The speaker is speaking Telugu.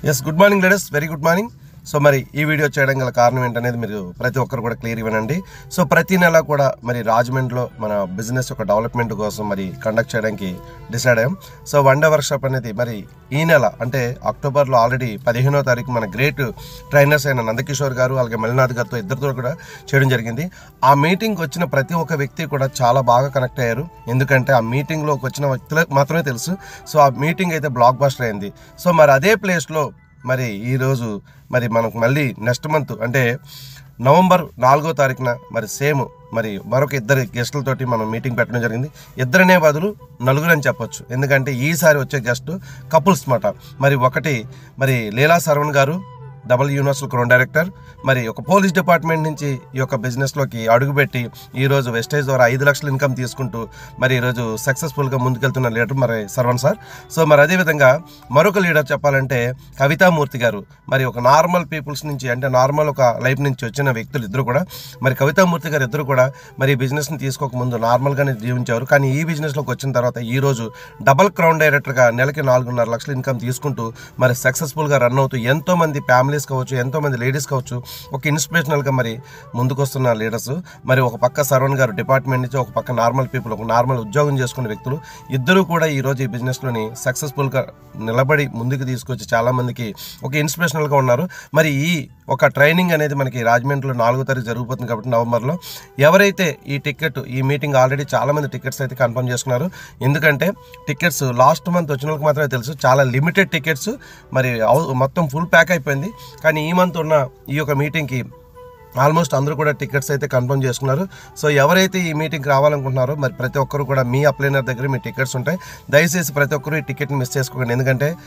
Yes good morning ladies, very good morning. So మరి ఈ వీడియో చేయడం గల కారణం ఏంటనేది మీరు ప్రతి ఒక్కరు కూడా క్లియర్ ఇవ్వనండి. సో ప్రతి నెల కూడా మరి రాజమండ్రిలో మన బిజినెస్ యొక్క డెవలప్మెంట్ కోసం మరి కండక్ట్ చేయడానికి డిసైడ్ అయ్యాం. సో వన్ డే వర్క్షాప్ అనేది మరి ఈ నెల అంటే అక్టోబర్లో ఆల్రెడీ 15వ తారీఖు మన గ్రేట్ ట్రైనర్స్ అయిన నందకిషోర్ గారు అలాగే మల్లినాథ్ గారితో ఇద్దరితో కూడా చేయడం జరిగింది. ఆ మీటింగ్కి వచ్చిన ప్రతి ఒక్క వ్యక్తి కూడా చాలా బాగా కనెక్ట్ అయ్యారు. ఎందుకంటే ఆ మీటింగ్లోకి వచ్చిన వ్యక్తులకు మాత్రమే తెలుసు. సో ఆ మీటింగ్ అయితే బ్లాక్ బస్టర్ అయింది. సో మరి అదే ప్లేస్లో మరి ఈరోజు మరి మనకు మళ్ళీ నెక్స్ట్ మంత్ అంటే నవంబర్ 4వ తారీఖున మరి సేమ్ మరి మరొక ఇద్దరు గెస్టులతోటి మనం మీటింగ్ పెట్టడం జరిగింది. ఇద్దరనే బదులు నలుగురు అని చెప్పొచ్చు. ఎందుకంటే ఈసారి వచ్చే గెస్ట్ కపుల్స్ మాట. మరి ఒకటి మరి లీలా శరవణ్ గారు, డబుల్ యూనివర్సల్ క్రౌన్ డైరెక్టర్, మరి ఒక పోలీస్ డిపార్ట్మెంట్ నుంచి ఈ యొక్క బిజినెస్లోకి అడుగుపెట్టి ఈరోజు వెస్టేజ్ ద్వారా 5 లక్షల ఇన్కమ్ తీసుకుంటూ మరి ఈరోజు సక్సెస్ఫుల్గా ముందుకెళ్తున్న లీడర్ మరి శరవణ్ సార్. సో మరి అదేవిధంగా మరొక లీడర్ చెప్పాలంటే కవితామూర్తి గారు. మరి ఒక నార్మల్ పీపుల్స్ నుంచి అంటే నార్మల్ ఒక లైఫ్ నుంచి వచ్చిన వ్యక్తులు ఇద్దరు కూడా మరి కవితామూర్తి గారు ఇద్దరు కూడా మరి ఈ బిజినెస్ని తీసుకోకముందు నార్మల్గానే జీవించారు. కానీ ఈ బిజినెస్లోకి వచ్చిన తర్వాత ఈరోజు డబల్ క్రౌన్ డైరెక్టర్గా నెలకి 4.5 లక్షల ఇన్కమ్ తీసుకుంటూ మరి సక్సెస్ఫుల్గా రన్ అవుతూ ఎంతోమంది ఫ్యామిలీస్ కావచ్చు, ఎంతోమంది లేడీస్ కావచ్చు, ఒక ఇన్స్పిరేషనల్గా మరి ముందుకొస్తున్న లీడర్స్. మరి ఒక పక్క శరవణ్ గారు డిపార్ట్మెంట్ నుంచి, ఒక పక్క నార్మల్ పీపుల్, ఒక నార్మల్ ఉద్యోగం చేసుకునే వ్యక్తులు ఇద్దరు కూడా ఈరోజు ఈ బిజినెస్లోని సక్సెస్ఫుల్గా నిలబడి ముందుకు తీసుకొచ్చి చాలామందికి ఒక ఇన్స్పిరేషనల్గా ఉన్నారు. మరి ఈ ఒక ట్రైనింగ్ అనేది మనకి రాజమండ్రిలో 4వ తారీఖు జరుగుతుంది కాబట్టి నవంబర్లో ఎవరైతే ఈ మీటింగ్ ఆల్రెడీ చాలామంది టికెట్స్ అయితే కన్ఫర్మ్ చేసుకున్నారు. ఎందుకంటే టికెట్స్ లాస్ట్ మంత్ వచ్చిన వాళ్ళకి మాత్రమే తెలుసు, చాలా లిమిటెడ్ టికెట్స్ మరి మొత్తం ఫుల్ ప్యాక్ అయిపోయింది. కానీ ఈ మంత్ ఉన్న ఈ యొక్క మీటింగ్కి ఆల్మోస్ట్ అందరూ కూడా టికెట్స్ అయితే కన్ఫర్మ్ చేసుకున్నారు. సో ఎవరైతే ఈ మీటింగ్కి రావాలనుకుంటున్నారో మరి ప్రతి ఒక్కరు కూడా మీ అప్లైనర్ దగ్గర మీ టికెట్స్ ఉంటాయి. దయచేసి ప్రతి ఒక్కరు ఈ టికెట్ని మిస్ చేసుకోకండి. ఎందుకంటే